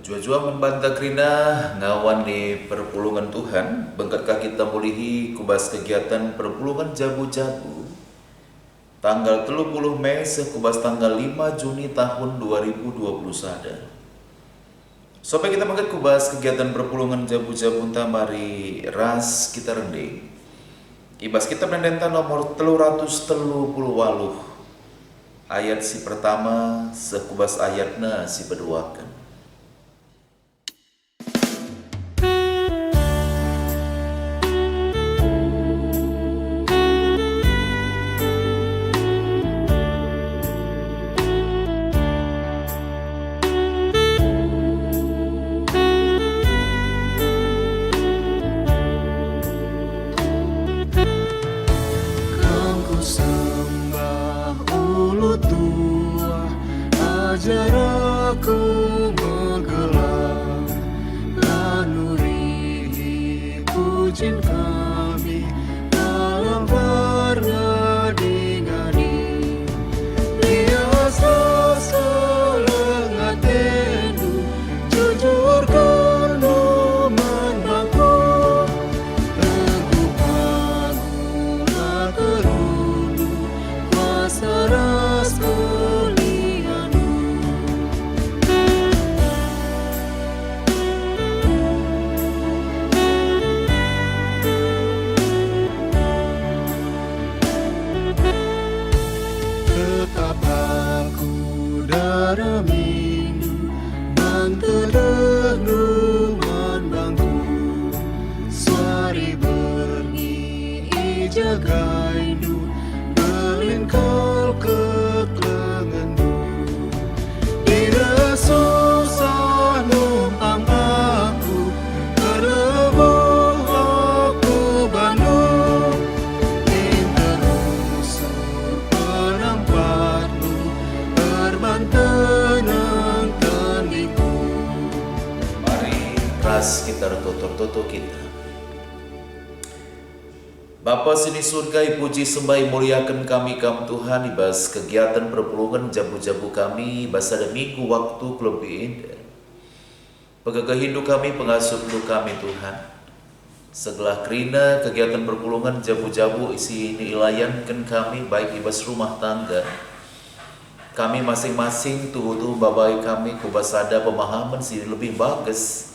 Jua-jua membantah kerina ngawan di perpulungan Tuhan, bengkatkah kita mulihi kubas kegiatan perpulungan jabu-jabu tanggal 30 Mei sekubas tanggal 5 Juni tahun 2021. Sampai kita bangkat kubas kegiatan perpulungan jabu-jabu mari ras kita rending. Ibas kita pendenta nomor 338 ayat si pertama sekubas ayatna si peduakan. Ajar aku menggelar lanuri pujian kami dalam warna dingani biasa selengat tendu jujur keluman baku teguh pagulah kerundu kuasa ras minggu mantedeh numan bangku suari berni ijagainu berlingkal keklengendu diresusah numpang aku terlebih aku bandung interusur penampatmu tenang teningku. Mari ras kita tutur kita. Bapa sini surga, puji sembah muliakan kami Tuhan ibas kegiatan perpulungan jabu-jabu kami basa ada minggu waktu lebih indah. Pegagah hidup kami, pengasuh hidup kami Tuhan. Segala kerina kegiatan perpulungan jabu-jabu isi nilayankan kami baik ibas rumah tangga. Kami masing-masing tuh babai kami kubasada pemahaman sih lebih bagus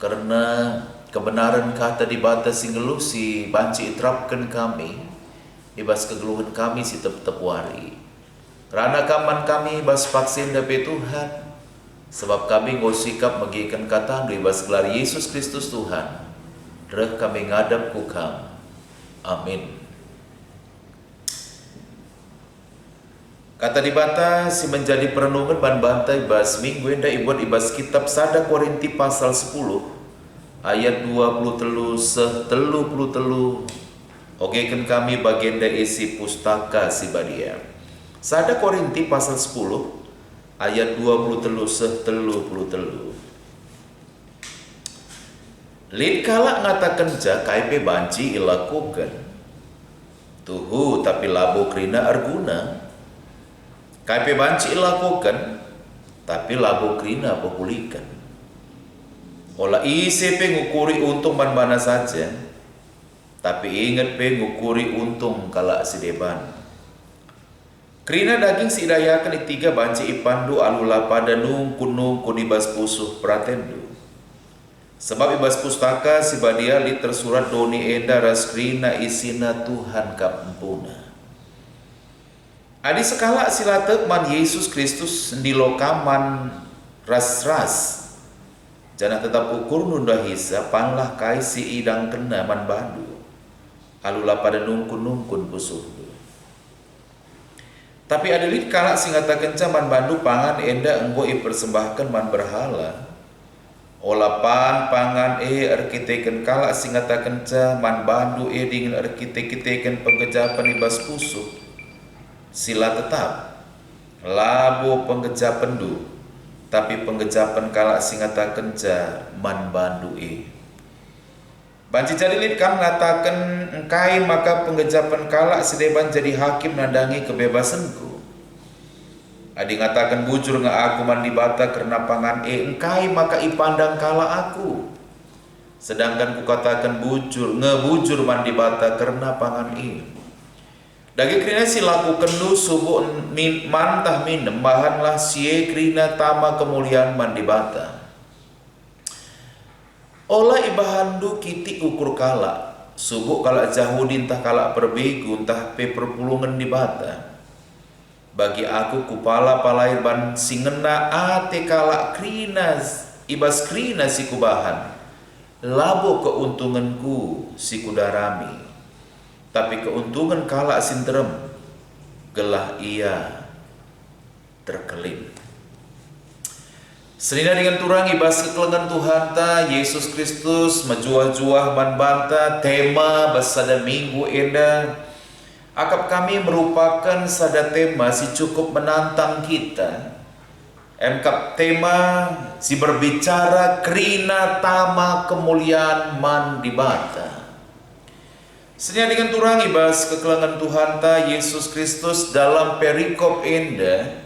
karena kebenaran kata dibatasi ngelusi banci iterapkan kami ibas kegeluhan kami si tetap wari karena kaman kami ibas vaksin dari Tuhan sebab kami ngosikap megikan kata ibas gelar Yesus Kristus Tuhan dereh kami ngadap kukam amin. Kata dibata si menjadi perenungan ban bantai bas minggu enda ibuat ibas kitab Sada Korinti pasal 10 ayat 23 oke kan kami bagian dari isi pustaka si badia. Sada Korinti pasal 10 ayat 23 Lid kalak ngatakan ja KP banci ilakukan tuhu tapi labo krina arguna KP banci lakukan, tapi labo krina populikan. Olah isi ngukuri untung mana saja, tapi ingat ngukuri untung kala sideban. Krina daging si idayakan tiga banci ipandu alula pada nungkun ibas pusuh pratendu. Sebab ibas pustaka si badia li tersurat doni enda ras krina isina Tuhan kampuna. Adi sekala silatek man Yesus Kristus di lokaman ras-ras jana tetap ukur nunda hisa panlah kai si idang kena man bandu alula pada nungkun pusuh. Tapi ada lid kala singata kenca man bandu pangan enda enggo persembahkan man berhala olapan pangan arkiteken kala singata kenca man bandu dingin arkiteken penggejapan ibas pusuh sila tetap labo penggejapan du tapi penggejapan kala singata kenca man bandu banci jadi lid kam ngatakan engkai maka penggejapan kala sedeban jadi hakim nandangi kebebasanku Adi ngatakan bujur nga aku mandi bata karena pangan engkai maka ipandang kala aku. Sedangkan kukatakan bujur ngebujur mandi bata karena pangan Dagi krina si laku kendu subuh mantah minem bahanlah sie krina tama kemuliaan mandi bata. Olah ibahandu kiti ukur kala subuh kala jahudi entah kala perbegu entah pe perpulungan di bata. Bagi aku kupala palai ban singena ate kala krina ibas krina si kubahan. Labo keuntunganku si kudarami. Tapi keuntungan kala sinterem gelah ia terkelin. Senina dengan turang ibas kekelengan Tuhan ta Yesus Kristus majuah-juah man banta tema basada minggu enda. Akap kami merupakan sada tema si cukup menantang kita. Emkap tema si berbicara krina tama kemuliaan man di bata. Senya dengan turang ibas kekelangan Tuhan ta Yesus Kristus dalam perikop enda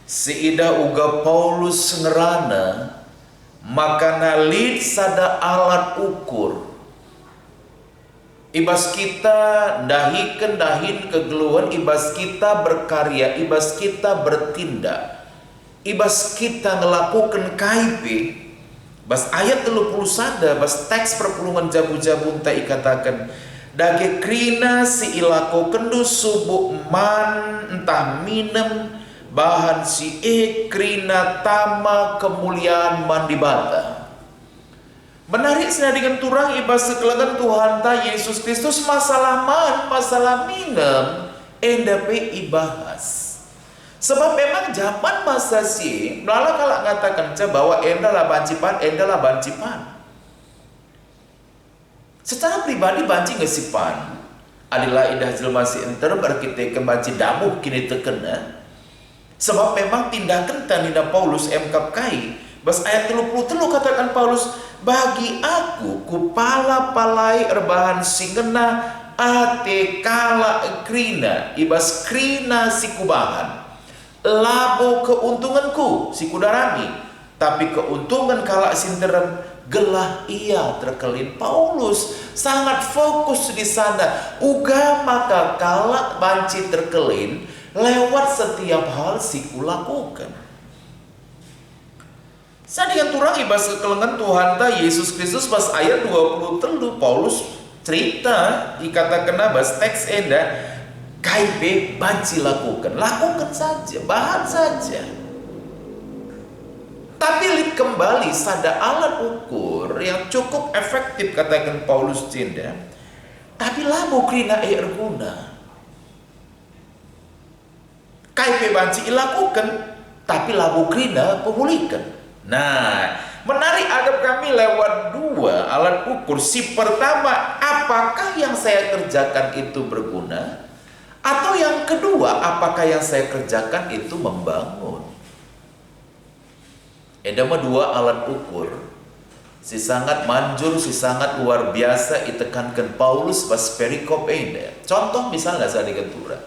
si ida uga Paulus ngerana makana lid sada alat ukur ibas kita dahin kegeluhan, ibas kita berkarya, ibas kita bertindak, ibas kita ngelakukan KIP. Bas ayat 31 bas teks perpulungan jabu-jabu tak ikatakan dage krina si ilako kendu subuh man entah minem bahan si krina tama kemuliaan man di bata. Menarik sena dengan turang ibas sekelangan Tuhan ta Yesus Kristus masalah man, masalah minem endape ibahas. Sebab memang zaman masa si melala kalau ngatakan bahwa endalah bancipan. Secara pribadi banci ngesipan adalah indah jelma si enter berkite banci damuh kini tekena. Sebab memang tindakan tanina Paulus emkap kai. Bas ayat 33 katakan Paulus, bagi aku kupala palai erbahan singena ate kala krina ibas krina si kubahan labo keuntunganku si kudarami tapi keuntungan kala sinderem gelah ia terkelin. Paulus sangat fokus di sana uga maka kala banci terkelin lewat setiap hal si kulakukan. Sadian turang ibas kekelengan Tuhan ta Yesus Kristus pas ayat 23 Paulus cerita dikatakan bas teks enda KIP banci lakukan saja, bahan saja. Tapi lihat kembali sada alat ukur yang cukup efektif katakan Paulus cinda. Tapi labo krina erguna. KIP banci ilakukan tapi labo krina pemulihkan. Nah, menarik agak kami lewat dua alat ukur. Si pertama, apakah yang saya kerjakan itu berguna? Atau yang kedua, apakah yang saya kerjakan itu membangun? Edama dua alat ukur. Si sangat manjur, si sangat luar biasa ditekankan Paulus pas perikop enda. Contoh misalnya saya dikentura.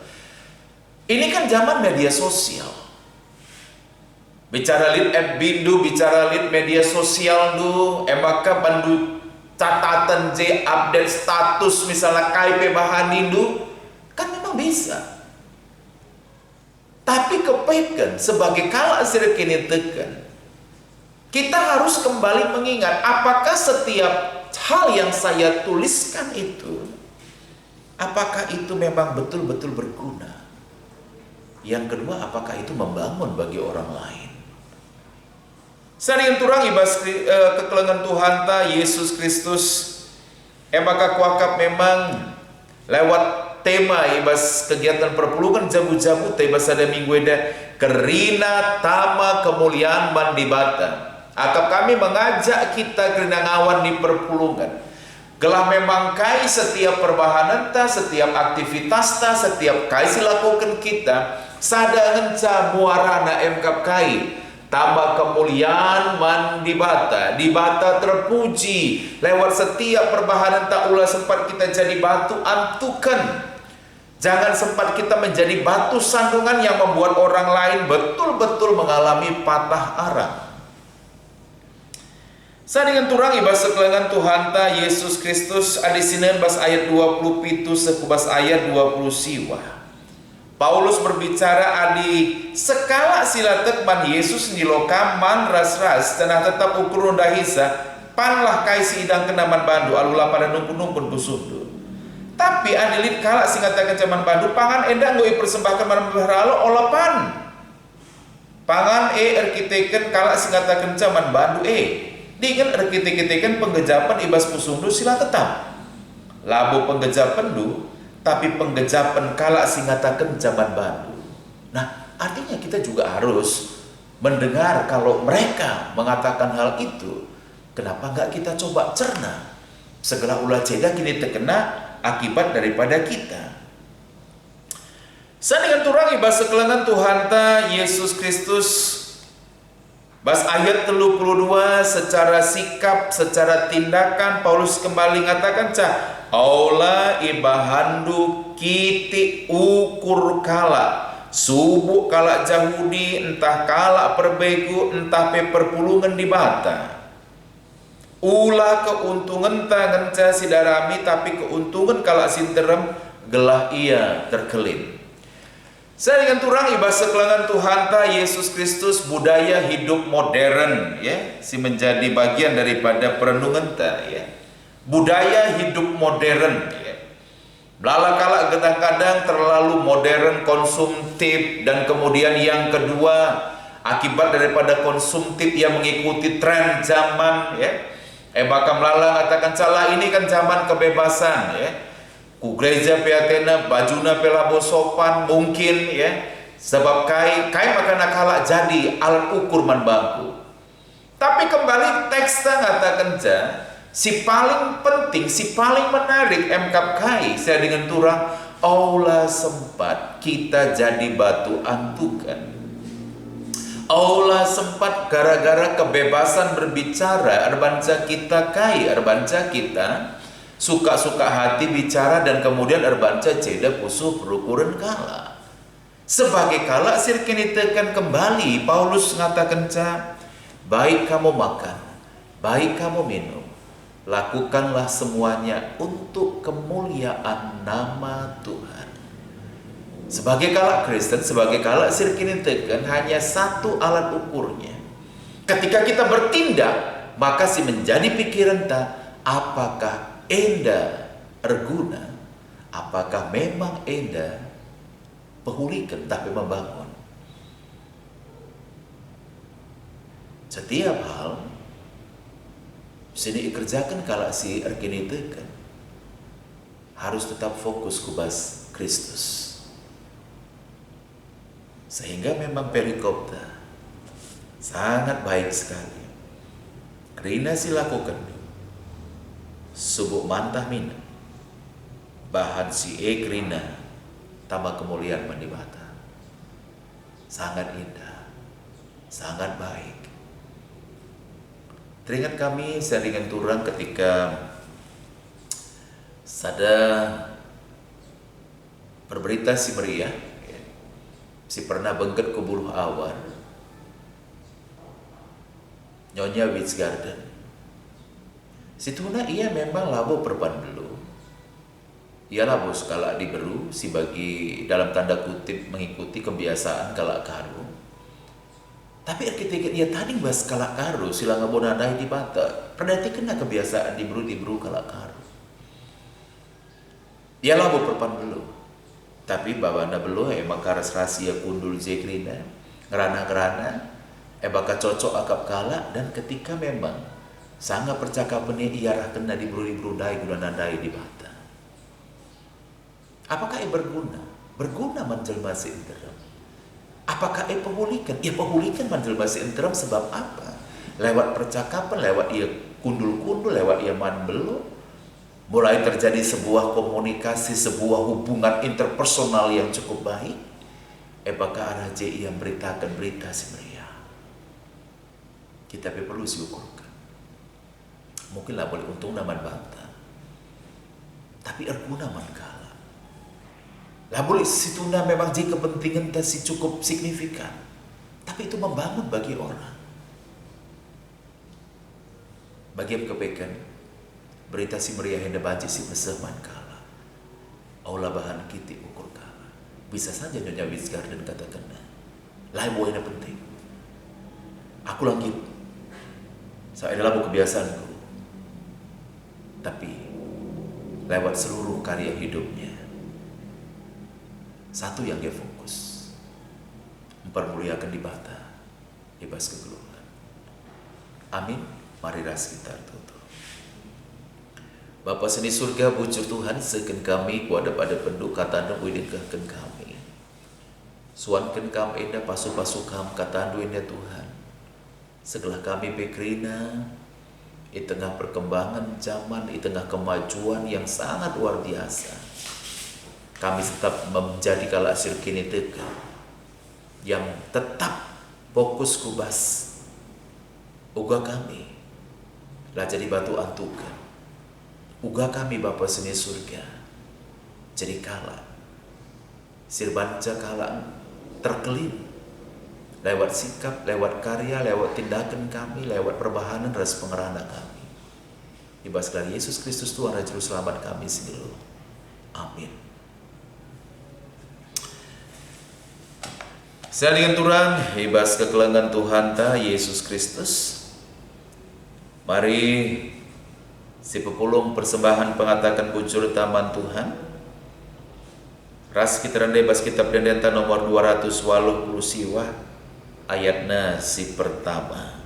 Ini kan zaman media sosial. Bicara lid bindu, bicara lid media sosial du, emaka bandu catatan J update status misalnya KIP bahan indu, kan memang bisa. Tapi kepekan sebagai kala asir kini tekan, kita harus kembali mengingat apakah setiap hal yang saya tuliskan itu, apakah itu memang betul-betul berguna. Yang kedua, apakah itu membangun bagi orang lain. Sarian turang ibas kekelengan Tuhan ta Yesus Kristus emaka kuakap memang lewat tema ibas kegiatan perpulungan jabu-jabu tebas ada minggu eda kerina tama kemuliaan man di bata. Akap kami mengajak kita kerina ngawan di perpulungan. Gelah memang kai setiap perbahanan ta, setiap aktivitas ta, setiap kai silakukan kita sada henca muarana emkap kai. Tambah kemuliaan man di bata terpuji lewat setiap perbahanan tak ulah sempat kita jadi batu antukan Jangan sempat kita menjadi batu sandungan yang membuat orang lain betul-betul mengalami patah arang. Sadingan turang ibas sekelangan Tuhan ta Yesus Kristus adisineun bas ayat 20 pitu sekubas ayat 20 siwa. Paulus berbicara adi sekala silatek man Yesus nilokam man ras-ras cenah tetap ukur rendah hisa panlah kai si idang kenaman bandu alula pada numpun-numpun pusundu. Tapi anilit kala singatakan zaman bandu pangan endang goi persembahkan marang berhala olapan. Pangan erkiteken kala singatakan zaman bandu dengan erkiteken penggejapan ibas pusundu sila tetap. Labu penggejapan du tapi penggejapan kala singatakan zaman bandu. Nah, artinya kita juga harus mendengar kalau mereka mengatakan hal itu. Kenapa enggak kita coba cerna? Segala ulah ceda kini terkena akibat daripada kita. Sadingan turang ibas sekelangan Tuhan ta Yesus Kristus bas ayat 32 secara sikap, secara tindakan Paulus kembali ngatakan aula ibahandu kiti ukur kala subuh kala Jahudi entah kala perbegu entah perpulungan di bata. Ulah keuntungan tangan sidarami tapi keuntungan kala sinterem gelah ia terkelin. Saya dengan turang ibas sekelangan Tuhan ta Yesus Kristus budaya hidup modern ya si menjadi bagian daripada perenungan ta ya. Budaya hidup modern ya. Belala kala kadang-kadang terlalu modern konsumtif dan kemudian yang kedua akibat daripada konsumtif yang mengikuti tren zaman ya. Bakam lala katakan salah ini kan zaman kebebasan ya. Ku gereja piatena bajuna pelabo sopan mungkin ya. Sebab kai makan nakala jadi alat ukur man bangku. Tapi kembali teksnya katakan si paling penting, si paling menarik emkap kai saya dengan turang aula sempat kita jadi batu antukan. Allah sempat gara-gara kebebasan berbicara erbanca kita kai erbanca kita suka-suka hati bicara dan kemudian erbanca ceda pusuh berukuran kala sebagai kala sirkini tekan kembali Paulus ngatakan baik kamu makan baik kamu minum lakukanlah semuanya untuk kemuliaan nama Tuhan. Sebagai kala Kristen, sebagai kala sirkinin tekan hanya satu alat ukurnya. Ketika kita bertindak, maka si menjadi pikiran ta, apakah enda erguna, apakah memang enda pehulikan tapi membangun. Setiap hal sini dikerjakan kala si erkini tekan harus tetap fokus kubas Kristus. Sehingga memang perikopta sangat baik sekali. Kerina si lakukan subuh mantah minum bahan si kerina tambah kemuliaan mandibata. Sangat indah, sangat baik. Teringat kami seringan turang ketika sada berberita si Maria si pernah bengket ke buluh awan Nyonya Witch Garden situna ia memang labo perban dulu ia labo sekala diberu si bagi dalam tanda kutip mengikuti kebiasaan kala karu tapi arkitek ia tadi bahas kala karu sila ngabonadai di bata perdati kena kebiasaan diberu kala karu ia labo perban dulu tapi babana beluh emang karas rahasia kundul zekrina ngerana-ngerana baka cocok akap kala dan ketika memang sangat percakapannya iarah kena diburu-dai guna nadai di bata. Apakah berguna? Berguna manjelma si interam. Apakah pemulikan? Ya pemulikan manjelma si interam sebab apa? Lewat percakapan, lewat ia kundul-kundul, lewat ia man beluh mulai terjadi sebuah komunikasi, sebuah hubungan interpersonal yang cukup baik. Apakah arah JI yang beritakan berita si Maria? Kita perlu diukurkan. Mungkinlah boleh untung naman banta. Tapi erguna man kala. Lah boleh situna memang jika kepentingan si cukup signifikan. Tapi itu membangun bagi orang. Bagi yang kepekan, berita si meriah hendak banci si meseman kala. Aula bahan kiti ukur kala. Bisa saja Nyonya Wisgar dan katakan, lain buahnya penting. Aku lanjut. Saya adalah kebiasaanku. Tapi lewat seluruh karya hidupnya, satu yang dia fokus, mempermuliakan di bata, bebas kegeluhan. Amin. Mari ras kita tutup. Bapa seni surga, bujur Tuhan, seken kami kuadap ada penduk kata anda widengkahkan kami. Suankan kami enda pasu-pasu kam kata anda Tuhan. Segala kami pekrina, di tengah perkembangan zaman, di tengah kemajuan yang sangat luar biasa, kami tetap menjadi kala asir kini teka yang tetap fokus kubas. Uga kami lah jadi batu antukan. Uga kami Bapa seni surga jadi kala sirbanca kala terkelin lewat sikap, lewat karya, lewat tindakan kami, lewat perbahanan ras pengerana kami. Ibas dari Yesus Kristus Tuhan dan Juru Selamat kami segelo. Amin. Saya dengan turang ibas kekelangan Tuhan ta Yesus Kristus. Mari si pepulung persembahan pengatakan bujur taman Tuhan. Ras kita randai bas kitab dendenta nomor 280 siwa ayatna si pertama.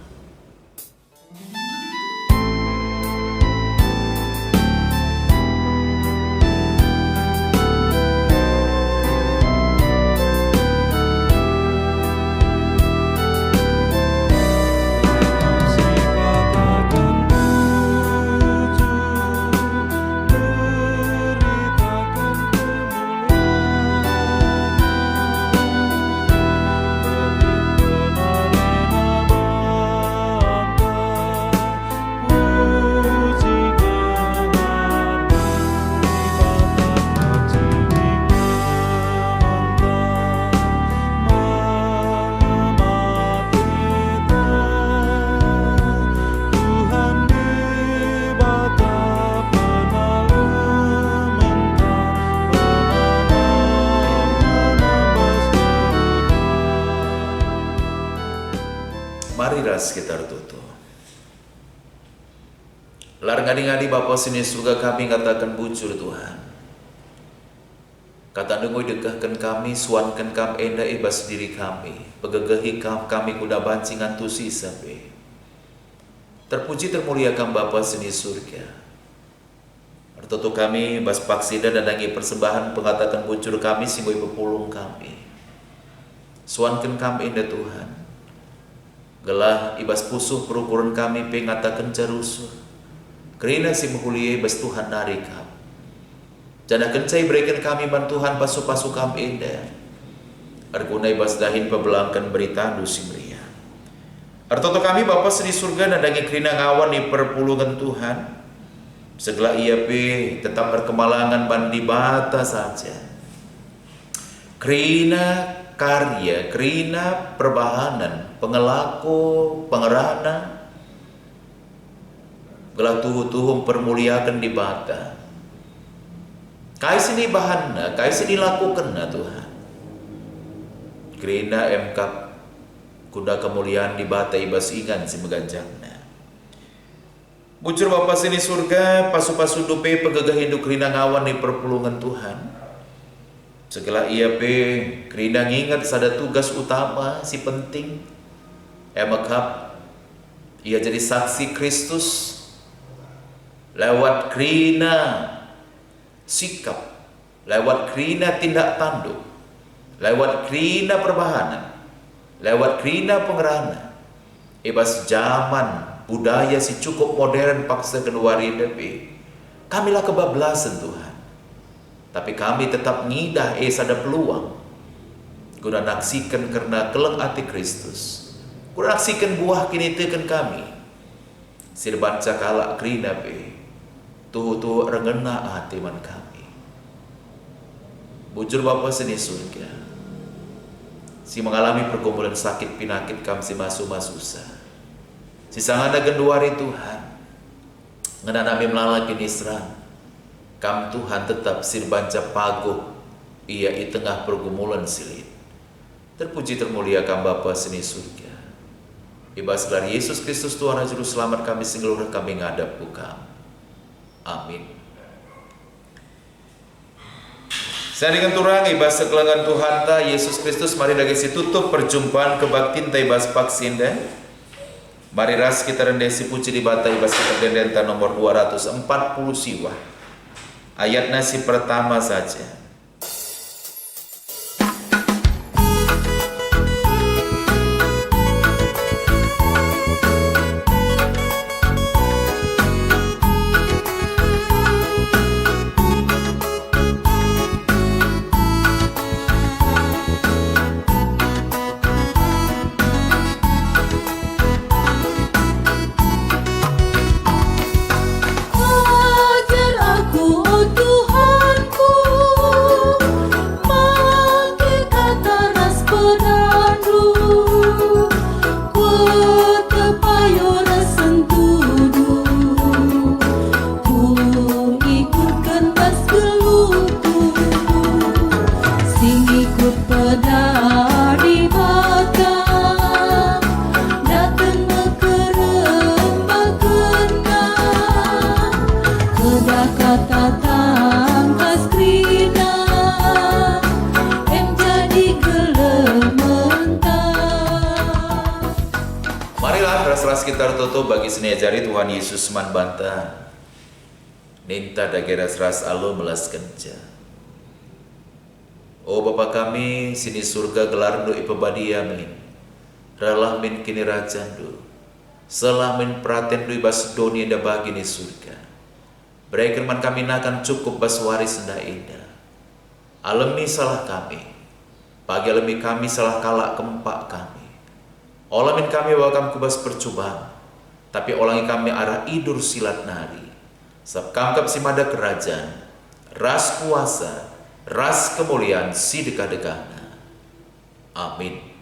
Mari ras kita tutup. Lar ngadi-ngadi Bapa sini surga kami katakan bujur Tuhan. Kata dengoy dekahkan kami, suankan kami enda ibas diri kami, pegegehi kami kuda bancing antusi sabe. Terpuji termuliakan Bapa sini surga. Artoto kami bas paksida dan dangi persembahan pengatakan bujur kami singgoy pepulung kami. Suankan kami enda Tuhan. Gelah ibas pusuh perukuran kami pengatakan jarusuh. Kerina si muhulie ibas Tuhan narikam. Jana kencai berikan kami bantuhan pasu-pasu kami indah. Arguna ibas dahin pebelangkan berita dusi meriah. Artoto kami Bapa seni surga dan dangi kerina ngawan di perpulungan Tuhan. Segala ia tetap berkemalangan bandi bata saja. Kerina karya, kerina perbahanan, pengelaku, pengerana, gelah tuhu-tuhu permuliakan di bata. Kai sini bahanna, kai sini lakukan na Tuhan. Kerina emkap kuda kemuliaan di bata ibas ingan si meganjangna. Bujur Bapa sini surga, pasu-pasu dupe pegagah hidup kerina ngawan di perpulungan Tuhan. Segala ia kerina ngingat sada tugas utama si penting. Emakap ia jadi saksi Kristus lewat kerina sikap, lewat kerina tindak tanduk, lewat kerina perbahanan, lewat kerina pengerana. Ibas zaman budaya si cukup modern paksa kenuari depi. Kamilah kebablasan Tuhan. Tapi kami tetap ngidah ada peluang. Guna naksikan karena keleng hati Kristus. Guna naksikan buah kini tekan kami. Sirban cakala kerina tuhu-tuhu rengena hati man kami. bujur Bapa seni surga, si mengalami pergumulan sakit pinakit kam si masuma susah, si sangada genduari Tuhan, ngenanami melalaki nisran, kam Tuhan tetap sirbanca pago, ia i tengah pergumulan silit. Terpuji termulia kam Bapa seni surga, ibas gelar Yesus Kristus Tuhan Juru Selamat kami singgeluruh kami ngadap bukam. Amin. Saya dengan turang ibas sekelangan Tuhan ta Yesus Kristus mari lagi si tutup perjumpaan kebaktin ta ibas vaksin dan mari ras kita rendesi puji di bata ibas kita dendenta nomor 240 siwa ayat nasi pertama saja. Kita tutup bagi seni ajari Tuhan Yesus man banta ninta dageras ras alo melas kenca. O Bapa kami sini surga gelar do ipebadi amin ralah min kini rajandu selah min praten do ibas doni da bagi ni surga berikan man kami nakan cukup bas waris nda indah alami salah kami pagi alami kami salah kalak kempak kami olamin kami wakam kubas percobaan, tapi olangi kami arah idur silat nari. Sab kamkap si mada kerajaan, ras kuasa, ras kemuliaan si dekah-dekahna. Amin.